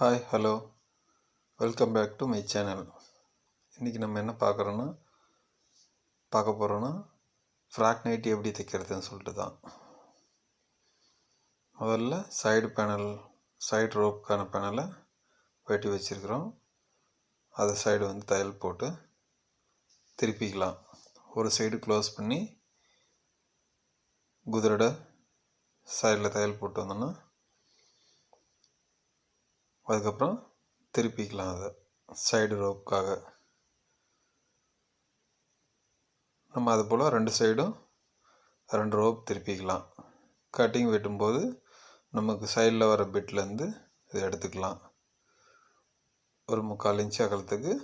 Hi hello welcome back to my channel. இன்றைக்கி நம்ம என்ன பார்க்க போகிறோன்னா ஃப்ராக் நைட்டி எப்படி தைக்கிறதுன்னு சொல்லிட்டு தான். முதல்ல சைடு ரோப்புக்கான பேனலை வெட்டி வச்சுருக்கிறோம். அதை சைடு தையல் போட்டு திருப்பிக்கலாம். ஒரு சைடு க்ளோஸ் பண்ணி குதிரைட சைடில் தையல் போட்டு வந்தோன்னா அதுக்கப்புறம் திருப்பிக்கலாம். அதை சைடு ரோப்புக்காக நம்ம அது போல் ரெண்டு சைடும் 2 ரோப் திருப்பிக்கலாம். கட்டிங் வெட்டும்போது நமக்கு சைடில் வர பிட்லேருந்து இதை எடுத்துக்கலாம். ஒரு 3/4 இன்ச்சு அகலத்துக்கு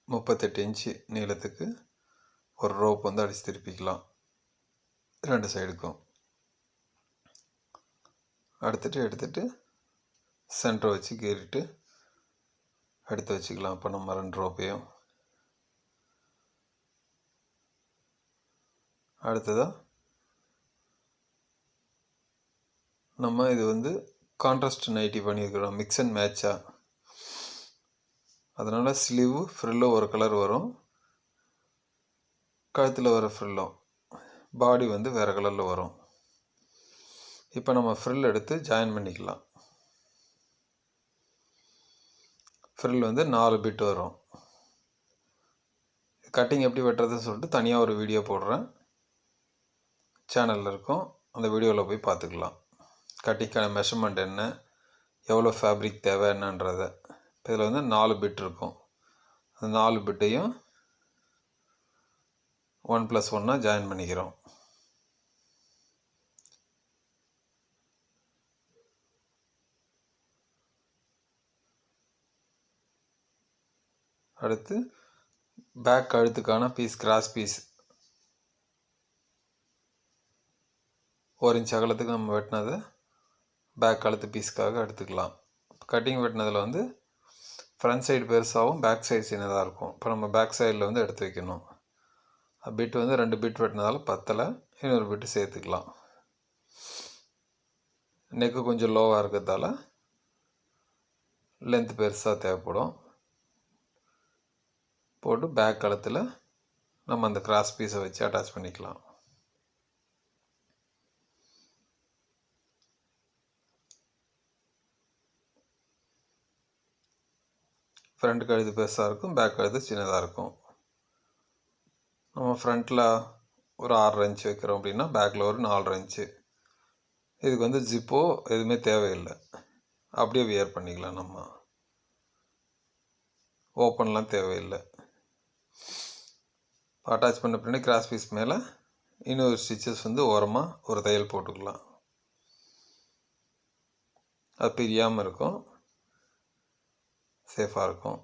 38 இன்ச்சு நீளத்துக்கு ஒரு ரோப் அடித்து திருப்பிக்கலாம் 2 சைடுக்கும். எடுத்துட்டு சென்டரை வச்சு கீறிட்டு எடுத்து வச்சுக்கலாம். அப்போ நம்ம 2 ரோப்பையும் அடுத்ததாக நம்ம இது கான்ட்ராஸ்ட் நைட்டி பண்ணியிருக்கிறோம், மிக்ஸ் அண்ட் மேட்சாக. அதனால் ஸ்லீவு ஃப்ரில்லும் ஒரு கலர் வரும், கழுத்தில் வர ஃப்ரில்லும் பாடி வேறு கலரில் வரும். இப்போ நம்ம ஃப்ரில் எடுத்து ஜாயின் பண்ணிக்கலாம். ஃப்ரில் 4 பிட் வரும். கட்டிங் எப்படி வெட்டுறதுன்னு சொல்லிட்டு தனியாக ஒரு வீடியோ போடுறேன், சேனலில் இருக்கும். அந்த வீடியோவில் போய் பார்த்துக்கலாம். கட்டிங்கான மெஷர்மெண்ட் என்ன, எவ்வளோ ஃபேப்ரிக் தேவை என்னன்றதை. இதில் 4 பிட் இருக்கும். அந்த 4 பிட்டையும் 1+1 ஜாயின் பண்ணிக்கிறோம். அடுத்து பேக் கழுத்துக்கான பீஸ், கிராஸ் பீஸ் 1 இன்ச் அகலத்துக்கு நம்ம வெட்டினதை பேக் கழுத்து பீஸ்க்காக எடுத்துக்கலாம். கட்டிங் வெட்டினதில் ஃப்ரண்ட் சைடு பெருசாகவும் பேக் சைடு சின்னதாக இருக்கும். இப்போ நம்ம பேக் சைடில் எடுத்து வைக்கணும். பிட் 2 பிட் வெட்டினதால் பத்தலை, இன்னொரு பிட்டு சேர்த்துக்கலாம். நெக்கு கொஞ்சம் லோவாக இருக்கிறதால லென்த் பெருசாக தேவைப்படும். போட்டு பேக் கழுத்தில் நம்ம அந்த கிராஸ் பீஸை வச்சு அட்டாச் பண்ணிக்கலாம். ஃப்ரண்ட் கழுத்து பெருசாக இருக்கும், பேக் கழுத்து சின்னதாக இருக்கும். நம்ம ஃப்ரண்ட்டில் ஒரு 6 இன்ச்சு வைக்கிறோம் அப்படின்னா பேக்கில் ஒரு 4 இன்ச்சு. இதுக்கு ஜிப்போ எதுவுமே தேவையில்லை, அப்படியே வியர் பண்ணிக்கலாம். நம்ம ஓப்பன்லாம் தேவையில்லை. அட்டாச் பண்ண பின்னாடி கிராஸ் பீஸ் மேலே இன்னொரு ஸ்டிச்சஸ் ஓரமாக ஒரு தையல் போட்டுக்கலாம். அது பிரியாமல் இருக்கும், சேஃபாக இருக்கும்.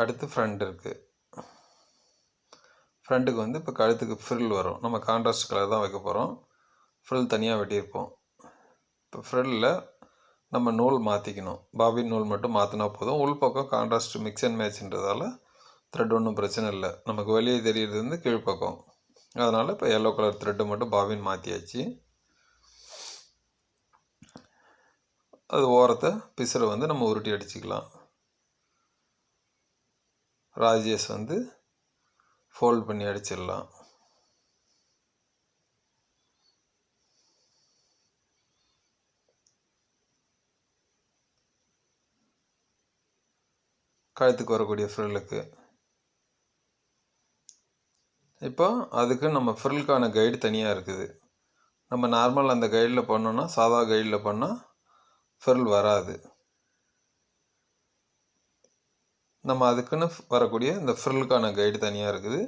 அடுத்து ஃப்ரண்ட் இருக்குது. ஃப்ரண்ட்டுக்கு இப்போ கழுத்துக்கு ஃப்ரில் வரும். நம்ம கான்ட்ராஸ்ட் கலர் தான் வைக்க போகிறோம். ஃப்ரில் தனியாக வெட்டியிருப்போம். இப்போ ஃப்ரில்லில் நம்ம நூல் மாற்றிக்கணும். பாபின் நூல் மட்டும் மாற்றினா போதும். உள் பக்கம் கான்ட்ராஸ்ட் மிக்ஸ் அண்ட் மேட்ச்ன்றதால த்ரெட் ஒன்றும் பிரச்சனை இல்லை. நமக்கு வெளியே தெரியுறது கீழ்ப்பக்கம். அதனால் இப்போ எல்லோ கலர் த்ரெட்டு மட்டும் பாபின் மாற்றியாச்சு. அது ஓரத்தை பிசரை நம்ம உருட்டி அடிச்சுக்கலாம். ராஜேஷ் ஃபோல்ட் பண்ணி அடிச்சிடலாம். கழுத்துக்கு வரக்கூடிய ஃப்ரில்லுக்கு இப்போ அதுக்கு நம்ம ஃப்ரில்லுக்கான கைடு தனியாக இருக்குது. நம்ம நார்மல் அந்த கைடில் பண்ணோன்னா, சாதா கைடில் பண்ணால் ஃப்ரில் வராது. நம்ம அதுக்குன்னு வரக்கூடிய இந்த ஃப்ரில்லுக்கான கைடு தனியாக இருக்குது.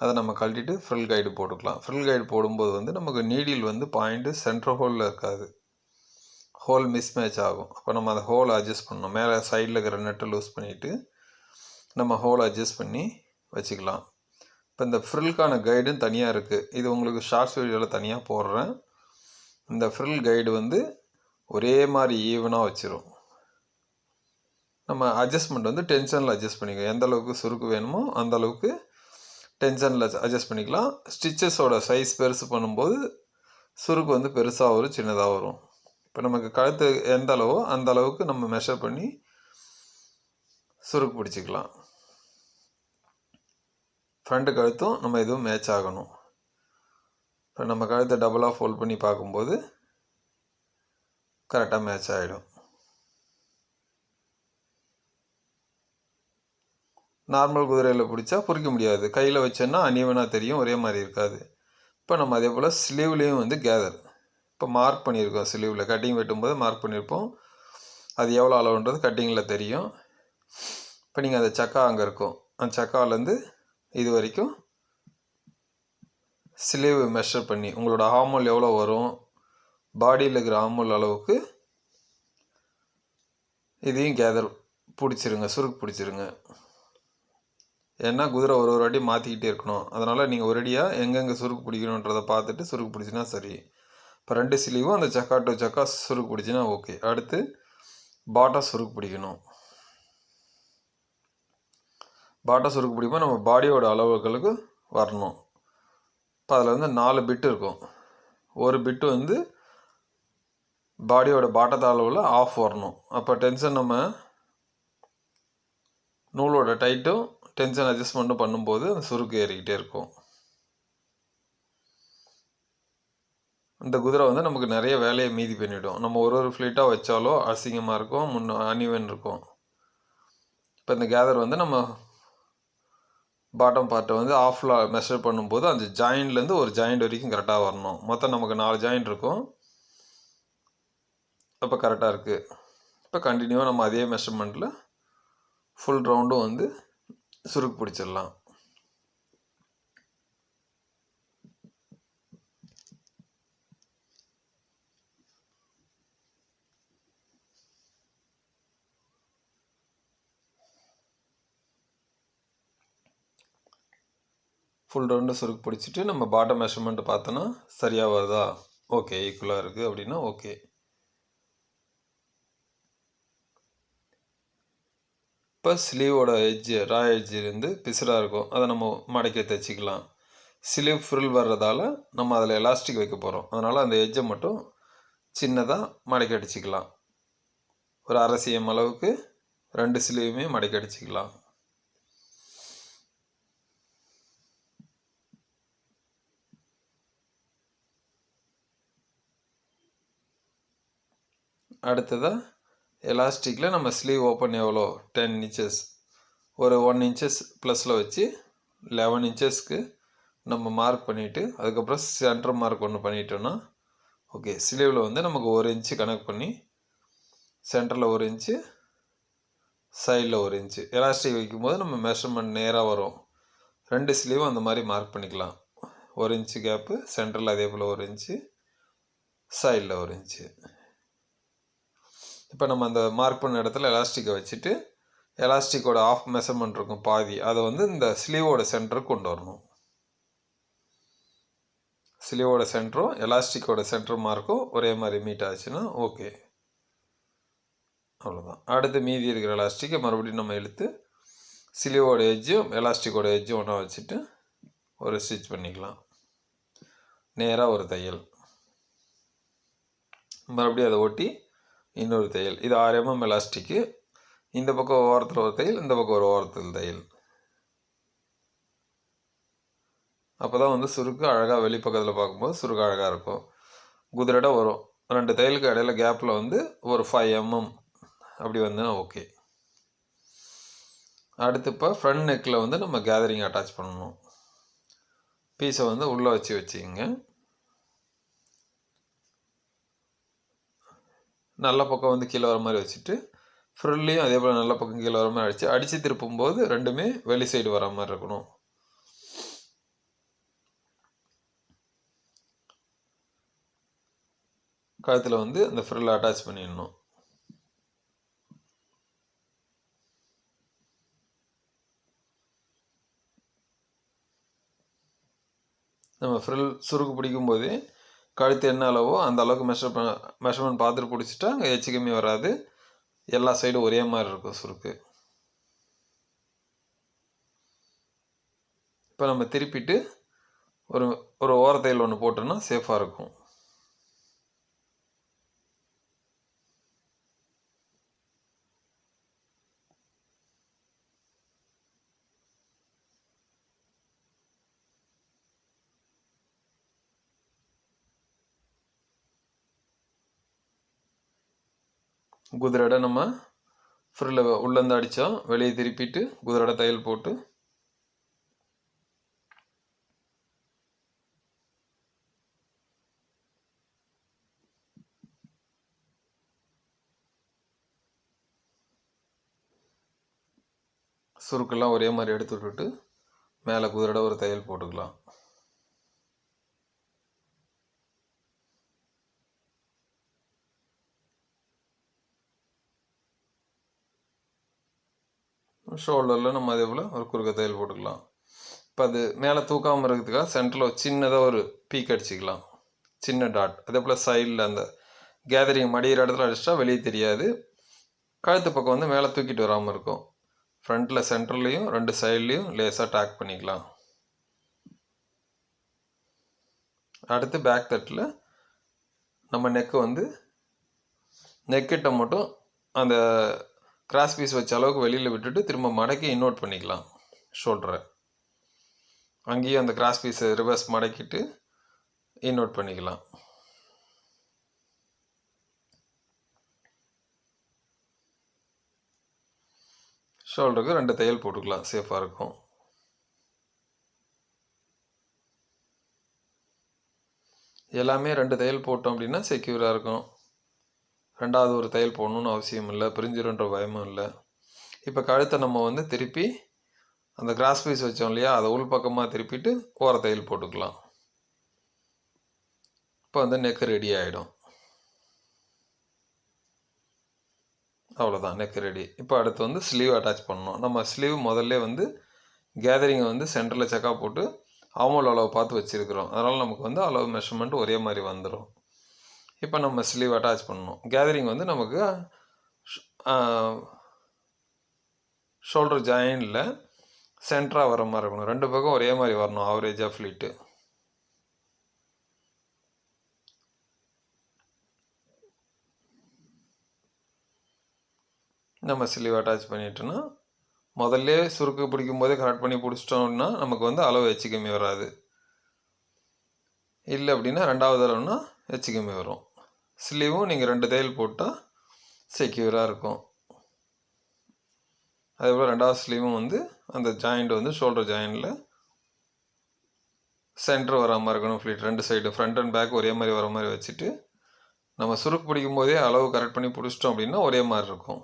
அதை நம்ம கழட்டிட்டு ஃப்ரில் கைடு போட்டுக்கலாம். ஃப்ரில் கைடு போடும்போது நமக்கு நீடில் பாயிண்ட்டு சென்டர் ஹோலில் இருக்காது, ஹோல் மிஸ் மேட்ச் ஆகும். அப்போ நம்ம அந்த ஹோலை அட்ஜஸ்ட் பண்ணணும். மேலே சைடில் இருக்கிற நெட்டை லூஸ் பண்ணிவிட்டு நம்ம ஹோலை அட்ஜஸ்ட் பண்ணி வச்சுக்கலாம். இப்போ இந்த ஃப்ரில்லுக்கான கைடும் தனியாக இருக்குது. இது உங்களுக்கு ஷார்ட்ஸ் வீடியோவில் தனியாக போடுறேன். இந்த ஃப்ரில் கைடு ஒரே மாதிரி ஈவனாக வச்சிரும். நம்ம அட்ஜஸ்ட்மெண்ட் டென்ஷனில் அட்ஜஸ்ட் பண்ணிக்கலாம். எந்த அளவுக்கு சுருக்கு வேணுமோ அந்த அளவுக்கு டென்ஷனில் அட்ஜஸ்ட் பண்ணிக்கலாம். ஸ்டிச்சஸோட சைஸ் பெருசு பண்ணும்போது சுருக்கு பெருசாக வரும், சின்னதாக வரும். இப்போ நமக்கு கழுத்து எந்த அளவோ அந்த அளவுக்கு நம்ம மெஷர் பண்ணி சுருக்கு பிடிச்சிக்கலாம். ஃப்ரண்ட்டு கழுத்தும் நம்ம எதுவும் மேட்ச் ஆகணும். இப்போ நம்ம கழுத்தை டபுளாக ஃபோல்ட் பண்ணி பார்க்கும்போது கரெக்டாக மேட்ச் ஆகிடும். நார்மல் குதிரையில் பிடிச்சா பிடிக்க முடியாது. கையில் வச்சோன்னா அன்ஈவனாக தெரியும், ஒரே மாதிரி இருக்காது. இப்போ நம்ம அதே போல் ஸ்லீவ்லேயும் வந்து கேதர் இப்போ மார்க் பண்ணியிருக்கோம். ஸ்லீவில் கட்டிங் வெட்டும்போது மார்க் பண்ணியிருப்போம். அது எவ்வளோ அளவுன்றது கட்டிங்கில் தெரியும். இப்போ நீங்கள் அந்த சக்கா அங்கே இருக்கும், அந்த சக்காவிலேருந்து இது வரைக்கும் ஸ்லீவ் மெஷர் பண்ணி உங்களோட ஹார்மோல் எவ்வளோ வரும், பாடியில் இருக்கிற ஹார்மோல் அளவுக்கு இதையும் கேதர் பிடிச்சிருங்க, சுருக்கு பிடிச்சிருங்க. ஏன்னா குதிரை ஒரு வாட்டி மாற்றிக்கிட்டே இருக்கணும். அதனால் நீங்கள் ஒரேடியாக எங்கெங்கே சுருக்கு பிடிக்கணுன்றதை பார்த்துட்டு சுருக்கு பிடிச்சினா சரி. இப்போ 2 ஸ்லீவும் அந்த சக்கா டு சக்கா சுருக்கு பிடிச்சினா ஓகே. அடுத்து பாட்டம் சுருக்கு பிடிக்கணும். பாட்டம் சுருக்கு பிடிக்கும்போது நம்ம பாடியோட அளவுகளுக்கு வரணும். இப்போ அதில் வந்து 4 பிட்டு இருக்கும். ஒரு பிட்டு வந்து பாடியோட பாட்டத்த அளவில் ஆஃப் வரணும். அப்போ டென்ஷன் நம்ம நூலோட டைட்டும் டென்ஷன் அட்ஜஸ்ட்மெண்ட்டும் பண்ணும்போது அந்த சுருக்கு ஏறிக்கிட்டே இருக்கும். இந்த குதிரை வந்து நமக்கு நிறைய வேலையை மீதி பண்ணிவிடும். நம்ம ஒரு ஃப்ளீட்டாக வச்சாலோ அசிங்கமாக இருக்கும், அன்இவன் இருக்கும். இப்போ இந்த கேதர் வந்து நம்ம பாட்டம் பார்ட்டை வந்து ஆஃபில் மெஷர் பண்ணும்போது அந்த ஜாயின்ட்லேருந்து ஒரு ஜாயிண்ட் வரைக்கும் கரெக்டாக வரணும். மொத்தம் நமக்கு 4 ஜாயிண்ட் இருக்கும். அப்போ கரெக்டாக இருக்குது. இப்போ கண்டினியூவாக நம்ம அதே மெஷர்மெண்ட்டில் ஃபுல் ரவுண்டும் வந்து சுருக்கு பிடிச்சிடலாம். ஃபுல் ரவுண்டு சுருக்கு பிடிச்சிட்டு நம்ம பாட்டம் மெஷர்மெண்ட்டு பார்த்தோன்னா சரியாக வருதா, ஓகே ஈக்குவலாக இருக்குது அப்படின்னா ஓகே. இப்போ ஸ்லீவோட எட்ஜு ரா எட்ஜிலேருந்து பிசுறாக இருக்கும், அதை நம்ம மடக்கி தைச்சிக்கலாம். ஸ்லீவ் ஃப்ரில் வர்றதால நம்ம அதில் எலாஸ்டிக் வைக்க போகிறோம். அதனால் அந்த எட்ஜை மட்டும் சின்னதாக மடக்கி அடிச்சிக்கலாம். ஒரு 1/2 cm அளவுக்கு 2 ஸ்லீவுமே மடக்கி அடிச்சிக்கலாம். அடுத்ததாக எலாஸ்டிக்கில் நம்ம ஸ்லீவ் ஓப்பன் எவ்வளோ 10 inches ஒரு 1 inches ப்ளஸில் வச்சு 11 inchesக்கு நம்ம மார்க் பண்ணிவிட்டு அதுக்கப்புறம் சென்டர் மார்க் ஒன்று பண்ணிட்டோன்னா ஓகே. ஸ்லீவில் வந்து நமக்கு 1 inch கனெக்ட் பண்ணி சென்டரில் 1 inch, சைடில் 1 inch எலாஸ்டிக் வைக்கும்போது நம்ம மெஷர்மெண்ட் நேராக வரும். 2 ஸ்லீவும் அந்த மாதிரி மார்க் பண்ணிக்கலாம். 1 inch கேப்பு சென்டரில், அதே போல் 1 inch, சைடில் 1 inch. இப்போ நம்ம அந்த மார்க் பண்ண இடத்துல எலாஸ்டிக்கை வச்சுட்டு எலாஸ்டிக்கோட ஆஃப் மெஷர்மெண்ட் இருக்கும் பாதி, அதை வந்து இந்த ஸ்லீவோட சென்டருக்கு கொண்டு வரணும். ஸ்லீவோட சென்டரும் எலாஸ்டிக்கோட சென்டர் மார்க்கும் ஒரே மாதிரி மீட் ஆச்சுன்னா ஓகே, அவ்வளோதான். அடுத்து மீதி இருக்கிற எலாஸ்டிக்கை மறுபடியும் நம்ம இழுத்து ஸ்லீவோட எட்ஜும் எலாஸ்டிக்கோட எட்ஜும் ஒன்றா வச்சுட்டு ஒரு ஸ்டிச் பண்ணிக்கலாம். நேராக ஒரு தையல், மறுபடியும் அதை ஒட்டி இன்னொரு தையல். இது 6 mm எலாஸ்டிக்கு. இந்த பக்கம் ஓரத்தில் ஒரு தையல், இந்த பக்கம் ஒரு ஓரத்தில் தையல். அப்போ தான் வந்து சுருக்கு அழகாக வெளிப்பக்கத்தில் பார்க்கும்போது சுருக்கு அழகாக இருக்கும். குதிரைட வரும் 2 தையலுக்கு இடையில கேப்பில் வந்து ஒரு 5 mm அப்படி வந்துன்னா ஓகே. அடுத்து இப்போ ஃப்ரண்ட் நெக்கில் வந்து நம்ம கேதரிங் அட்டாச் பண்ணணும். பீஸை வந்து உள்ளே வச்சுக்கிங்க. நல்ல பக்கம் வந்து கீழே வர மாதிரி வச்சுட்டு ஃப்ரில்லையும் அதே போல் நல்ல பக்கம் கீழே வர மாதிரி அடித்து திருப்பும்போது ரெண்டுமே வெளி சைடு வர மாதிரி இருக்கணும். கழுத்தில் வந்து அந்த ஃப்ரில் அட்டாச் பண்ணிடணும். நம்ம ஃப்ரில் சுருக்கு பிடிக்கும் போதே கழுத்து என்ன அளவோ அந்த அளவுக்கு மெஷர்மெண்ட் பார்த்துட்டு பிடிச்சிட்டா அங்கே எச்சு கம்மி வராது. எல்லா சைடும் ஒரே மாதிரி இருக்கும் சுருக்கு. இப்போ நம்ம திருப்பிட்டு ஒரு ஓரத்தையில் ஒன்று போட்டோன்னா சேஃபாக இருக்கும். குதிரடை நம்ம ஃப்ரில்ல உள்ளேருந்து அடித்தோம், வெளியே திருப்பிட்டு குதிரடை தையல் போட்டு சுருக்கெல்லாம் ஒரே மாதிரி எடுத்து விட்டுட்டு மேலே குதிரடை ஒரு தையல் போட்டுக்கலாம். ஷோல்டரில் நம்ம அதே போல் ஒரு குறுக்க தையல் போட்டுக்கலாம். இப்போ அது மேலே தூக்காமல் இருக்கிறதுக்காக சென்டரில் சின்னதாக ஒரு பீக் அடிச்சிக்கலாம், சின்ன டாட். அதே போல் சைடில் அந்த கேதரிங் மடிகிற இடத்துல அடிச்சிட்டா வெளியே தெரியாது, கழுத்து பக்கம் வந்து மேலே தூக்கிட்டு வராமல் இருக்கும். ஃப்ரண்ட்டில் சென்டர்லேயும் 2 சைட்லேயும் லேஸாக டேக் பண்ணிக்கலாம். அடுத்து பேக் தட்டில் நம்ம நெக்கு வந்து நெக்கிட்ட மட்டும் அந்த கிராஸ் பீஸ் வச்ச அளவுக்கு வெளியில் விட்டுட்டு திரும்ப மடக்கி இன்வெர்ட் பண்ணிக்கலாம் ஷோல்டரை. அங்கேயும் அந்த கிராஸ் பீஸை ரிவர்ஸ் மடக்கிட்டு இன்வெர்ட் பண்ணிக்கலாம். ஷோல்டருக்கு 2 தையல் போட்டுக்கலாம், சேஃபாக இருக்கும். எல்லாமே 2 தையல் போட்டோம் அப்படின்னா செக்யூராக இருக்கும். 2வது ஒரு தையல் போடணுன்னு அவசியம் இல்லை, பிரிஞ்சிருன்ற பயமும் இல்லை. இப்போ கழுத்தை நம்ம வந்து திருப்பி அந்த கிராஸ் பீஸ் வச்சோம் இல்லையா, அதை உள் பக்கமாக திருப்பிட்டு ஓர தையல் போட்டுக்கலாம். இப்போ வந்து நெக்கு ரெடி ஆகிடும். அவ்வளோதான், நெக்கு ரெடி. இப்போ அடுத்து வந்து ஸ்லீவ் அட்டாச் பண்ணணும். நம்ம ஸ்லீவ் முதல்ல வந்து கேதரிங்கை வந்து சென்டரில் செக்கா போட்டு ஆமோல் அளவு பார்த்து வச்சுருக்கிறோம், அதனால் நமக்கு வந்து அளவு மெஷர்மெண்ட் ஒரே மாதிரி வந்துடும். இப்போ நம்ம ஸ்லீவ் அட்டாச் பண்ணணும். கேதரிங் வந்து நமக்கு ஷோல்டர் ஜாயினில் சென்டராக வர மாதிரி இருக்கணும், 2 பக்கம் ஒரே மாதிரி வரணும், ஆவரேஜாக ஃப்ளீட்டு. நம்ம ஸ்லீவ் அட்டாச் பண்ணிட்டோன்னா முதல்ல சுருக்கு பிடிக்கும் போதே கரெக்ட் பண்ணி பிடிச்சிட்டோம்னா நமக்கு வந்து அளவு எச்சு கம்மி வராது. இல்லை அப்படின்னா 2வது அளவுனா எச்சு கம்மி வரும். ஸ்லீவும் நீங்கள் 2 தையல் போட்டால் செக்யூராக இருக்கும். அதேபோல் 2வது ஸ்லீவும் வந்து அந்த ஜாயிண்ட் வந்து ஷோல்டர் ஜாயிண்டில் சென்டர் வர மாதிரி இருக்கணும். Pleat 2 side front and back ஒரே மாதிரி வர மாதிரி வச்சுட்டு நம்ம சுருக்கு பிடிக்கும் போதே அளவு கரெக்ட் பண்ணி பிடிச்சிட்டோம் அப்படின்னா ஒரே மாதிரி இருக்கும்.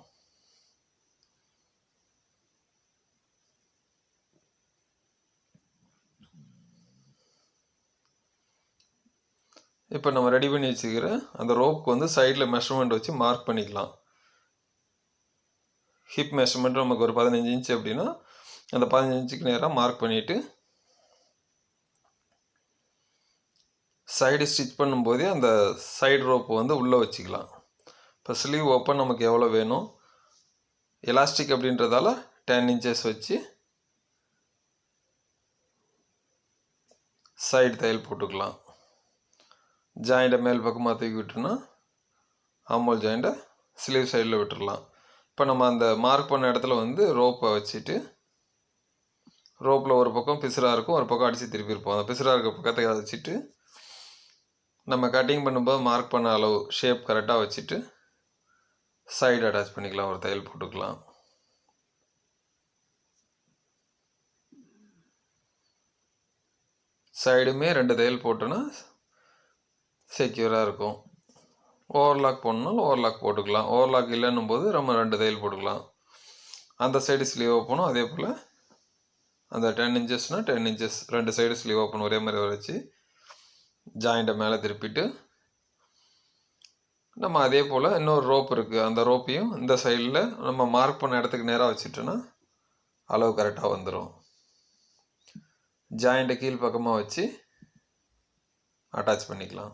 இப்போ நம்ம ரெடி பண்ணி வச்சுக்கிற அந்த ரோப்புக்கு வந்து சைடில் மெஷர்மெண்ட் வச்சு மார்க் பண்ணிக்கலாம். ஹிப் மெஷர்மெண்ட் நமக்கு ஒரு 15 இன்ச்சு அப்படின்னா அந்த 15 இன்ச்சுக்கு நேராக மார்க் பண்ணிவிட்டு சைடு ஸ்டிச் பண்ணும்போதே அந்த சைடு ரோப்பு வந்து உள்ளே வச்சுக்கலாம். இப்போ ஸ்லீவ் ஓப்பன் நமக்கு எவ்வளோ வேணும், எலாஸ்டிக் அப்படின்றதால 10 இன்ச்சஸ் வச்சு சைடு தையல் போட்டுக்கலாம். ஜாயிண்ட்டை மேல் பக்கமாக தூக்கி விட்டோன்னா ஆமோல் ஜாயிண்ட்டை ஸ்லீவ் சைடில் விட்டுடலாம். இப்போ நம்ம அந்த மார்க் பண்ண இடத்துல வந்து ரோப்பை வச்சுட்டு ரோப்பில் ஒரு பக்கம் பிசுராக இருக்கும், ஒரு பக்கம் அடித்து திருப்பியிருப்போம். அந்த பிசுராக இருக்க பக்கத்தை வச்சுட்டு நம்ம கட்டிங் பண்ணும்போது மார்க் பண்ண அளவு ஷேப் கரெக்டாக வச்சுட்டு சைடு அட்டாச் பண்ணிக்கலாம், ஒரு தையல் போட்டுக்கலாம். சைடுமே 2 தையல் போட்டோன்னா செக்யூராக இருக்கும். ஓவர்லாக் போடணும்னாலும் ஓவர்லாக் போட்டுக்கலாம், ஓவர்லாக் இல்லைன்னும் போது நம்ம 2 தையல் போட்டுக்கலாம். அந்த சைடு ஸ்லீவ் ஓப்பனும் அதே போல் அந்த 10 இன்ச்சஸ்னால் 10 இன்ச்சஸ் 2 சைடு ஸ்லீவ் ஓப்பன் ஒரே மாதிரி வச்சு ஜாயிண்ட்டை மேலே திருப்பிட்டு நம்ம அதே போல் இன்னொரு ரோப் இருக்குது, அந்த ரோப்பையும் இந்த சைடில் நம்ம மார்க் பண்ண இடத்துக்கு நேராக வச்சுட்டோன்னா அளவு கரெக்டாக வந்துடும். ஜாயிண்ட்டை கீழ் பக்கமாக வச்சு அட்டாச் பண்ணிக்கலாம்.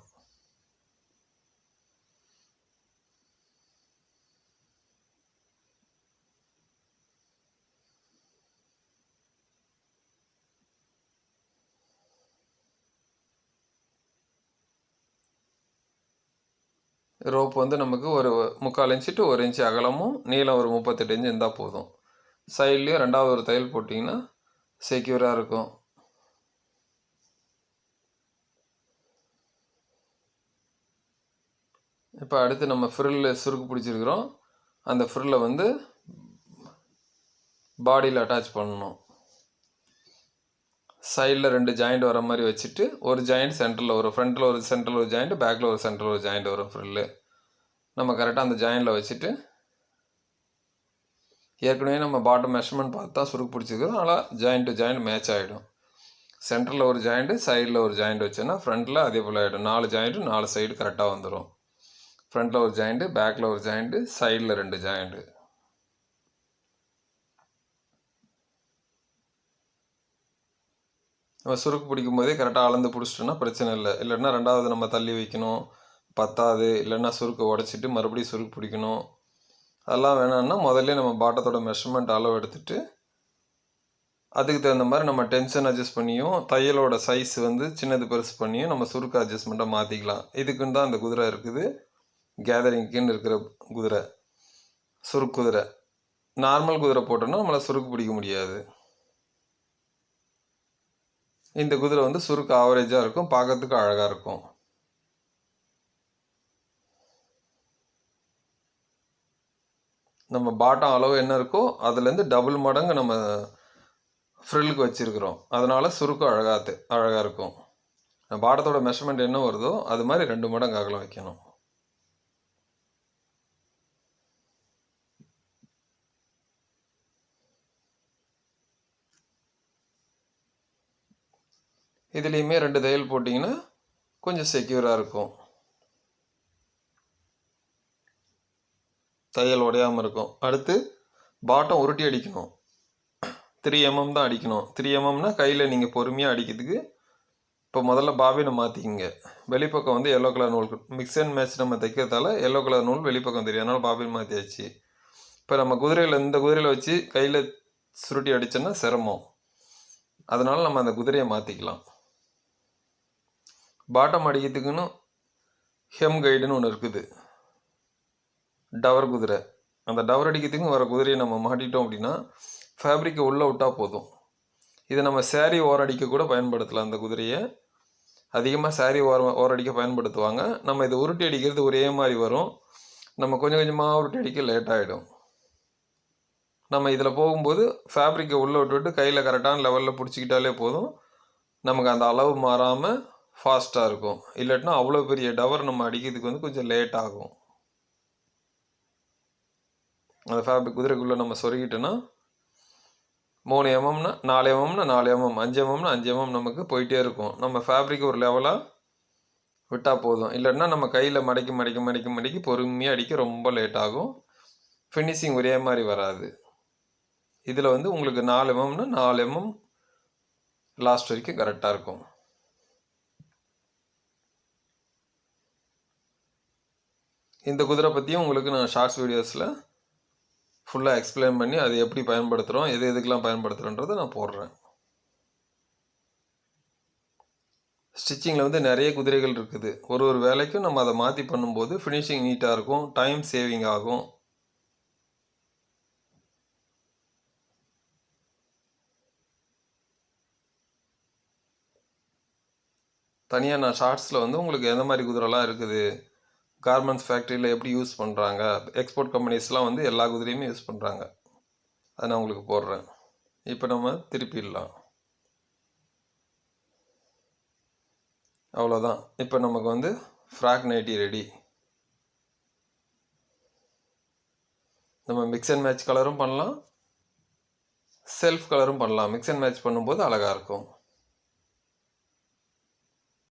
ரோப் வந்து நமக்கு ஒரு 3/4 இன்ச்சு டு 1 இன்ச்சு அகலமும் நீளம் ஒரு 38 இன்ச்சு இருந்தால் போதும். சைட்லேயும் 2வது ஒரு தையல் போட்டிங்கன்னா செக்யூராக இருக்கும். இப்போ அடுத்து நம்ம ஃப்ரில் சுருக்கு பிடிச்சிருக்கிறோம், அந்த ஃப்ரில்லை வந்து பாடியில் அட்டாச் பண்ணணும். சைடில் 2 ஜாயிண்ட் வர மாதிரி வச்சுட்டு ஒரு ஜாயிண்ட் சென்டரில் வரும். ஃப்ரண்ட்டில் ஒரு சென்டரில் ஒரு ஜாயிண்ட், பேக்கில் ஒரு சென்டரில் ஒரு ஜாயிண்ட் வரும் ஃப்ரில்லு. நம்ம கரெக்டாக அந்த ஜாயிண்டில் வச்சுட்டு, ஏற்கனவே நம்ம பாட்டம் மெஷர்மெண்ட் பார்த்து தான் சுருக்கு பிடிச்சிக்கிறோம். அதனால் ஜாயிண்ட் டு ஜாயிண்ட் மேட்ச் ஆகிடும். சென்டரில் ஒரு ஜாயிண்ட்டு, சைடில் ஒரு ஜாயிண்ட் வச்சோன்னா ஃப்ரண்ட்டில் அதே போல் ஆகிடும். 4 ஜாயிண்ட்டு 4 சைடு கரெக்டாக வந்துடும். ஃப்ரண்ட்டில் ஒரு ஜாயிண்ட்டு, பேக்கில் ஒரு ஜாயிண்ட்டு, சைடில் 2 ஜாயிண்ட்டு. நம்ம சுருக்கு பிடிக்கும் போதே கரெக்டாக அளந்து பிடிச்சிட்டோன்னா பிரச்சனை இல்லை. இல்லைன்னா 2வது நம்ம தள்ளி வைக்கணும், பத்தாது. இல்லைன்னா சுருக்கு உடச்சிட்டு மறுபடியும் சுருக்கு பிடிக்கணும். அதெல்லாம் வேணாம்னா முதல்ல நம்ம பாட்டத்தோட மெஷர்மெண்ட் அளவு எடுத்துகிட்டு அதுக்கு தகுந்த மாதிரி நம்ம டென்ஷன் அட்ஜஸ்ட் பண்ணியும் தையலோட சைஸ் வந்து சின்னது பெருசு பண்ணியும் நம்ம சுருக்கு அட்ஜஸ்ட்மெண்ட்டை மாற்றிக்கலாம். இதுக்குன்னு தான் அந்த குதிரை இருக்குது. கேதரிங்க்குன்னு இருக்கிற குதிரை சுருக்கு குதிரை. நார்மல் குதிரை போட்டோன்னா நம்மளை சுருக்கு பிடிக்க முடியாது. இந்த குதிரை வந்து சுருக்கு ஆவரேஜாக இருக்கும், பார்க்கறதுக்கு அழகாக இருக்கும். நம்ம பாட்டம் அளவு என்ன இருக்கோ அதுலேருந்து டபுள் மடங்கு நம்ம ஃப்ரில்லுக்கு வச்சுருக்குறோம். அதனால் சுருக்கு அழகாக இருக்கும். பாட்டத்தோட மெஷர்மெண்ட் என்ன வருதோ அது மாதிரி 2 மடங்கு அகலம் வைக்கணும். இதுலேயுமே 2 தையல் போட்டிங்கன்னா கொஞ்சம் செக்யூராக இருக்கும். தையல் உடையாமல் இருக்கும். அடுத்து பாட்டம் உருட்டி அடிக்கணும். 3 mm தான் அடிக்கணும். 3 mmனா கையில் நீங்கள் பொறுமையாக அடிக்கிறதுக்கு. இப்போ முதல்ல பாபினை மாற்றிக்கிங்க. வெளிப்பக்கம் வந்து எல்லோ கலர் நூல், மிக்ஸ் அண்ட் மேட்ச் நம்ம தைக்கிறதால எல்லோ கலர் நூல் வெளிப்பக்கம் தெரியும். அதனால் பாபின் மாற்றியாச்சு. இப்போ நம்ம இந்த குதிரையில் வச்சு கையில் சுருட்டி அடித்தோன்னா சிரமம். அதனால் நம்ம அந்த குதிரையை மாற்றிக்கலாம். பாட்டம் அடிக்கிறதுக்குன்னு ஹெம் கைடுன்னு ஒன்று இருக்குது, டவர் குதிரை. அந்த டவர் அடிக்கிறதுக்கும் வர குதிரையை நம்ம மாட்டிட்டோம் அப்படின்னா ஃபேப்ரிக்கை உள்ளே விட்டால் போதும். இதை நம்ம சேரீ ஓரடிக்க கூட பயன்படுத்தலாம். அந்த குதிரையை அதிகமாக சேரீ ஓரடிக்க பயன்படுத்துவாங்க. நம்ம இதை உருட்டி அடிக்கிறது ஒரே மாதிரி வரும். நம்ம கொஞ்சம் கொஞ்சமாக உருட்டி அடிக்க லேட் ஆகிடும். நம்ம இதில் போகும்போது ஃபேப்ரிக்கை உள்ளே விட்டுவிட்டு கையில் கரெக்டான லெவலில் பிடிச்சிக்கிட்டாலே போதும். நமக்கு அந்த அளவு மாறாமல் ஃபாஸ்ட்டாக இருக்கும். இல்லாட்டினா அவ்வளோ பெரிய டவர் நம்ம அடிக்கிறதுக்கு வந்து கொஞ்சம் லேட் ஆகும். அந்த ஃபேப்ரிக் குதிரைக்குள்ளே நம்ம சொருகிட்டோன்னா 3 mmனா 4 mmனா 4 mm, 5 mmனா 5 mm நமக்கு போயிட்டே இருக்கும். நம்ம ஃபேப்ரிக் ஒரு லெவலாக விட்டால் போதும். இல்லைன்னா நம்ம கையில் மடக்கி பொறுமையாக அடிக்க ரொம்ப லேட் ஆகும். ஃபினிஷிங் ஒரே மாதிரி வராது. இதில் வந்து உங்களுக்கு 4 mmனா 4 mm லாஸ்ட் வரைக்கும் கரெக்டாக இருக்கும். இந்த குதிரை பற்றியும் உங்களுக்கு நான் ஷார்ட்ஸ் வீடியோஸில் ஃபுல்லாக எக்ஸ்பிளைன் பண்ணி அதை எப்படி பயன்படுத்துகிறோம், எதுக்கெல்லாம் பயன்படுத்துகிறோன்றதை நான் போடுறேன். ஸ்டிச்சிங்கில் வந்து நிறைய குதிரைகள் இருக்குது. ஒரு வேலைக்கும் நம்ம அதை மாற்றி பண்ணும்போது ஃபினிஷிங் நீட்டாக இருக்கும், டைம் சேவிங் ஆகும். தனியாக நான் ஷார்ட்ஸில் வந்து உங்களுக்கு எந்த மாதிரி குதிரைலாம் இருக்குது, கார்மெண்ட்ஸ் ஃபேக்ட்ரியில் எப்படி யூஸ் பண்ணுறாங்க, எக்ஸ்போர்ட் கம்பெனிஸ்லாம் வந்து எல்லா குதிரையுமே யூஸ் பண்ணுறாங்க, அதை நான் உங்களுக்கு போடுறேன். இப்போ நம்ம திருப்பிடலாம். அவ்வளோதான். இப்போ நமக்கு வந்து ஃப்ராக் நைட்டி ரெடி. நம்ம மிக்ஸ் அண்ட் மேட்ச் கலரும் பண்ணலாம், செல்ஃப் கலரும் பண்ணலாம். மிக்ஸ் அண்ட் மேட்ச் பண்ணும்போது அழகாக இருக்கும்.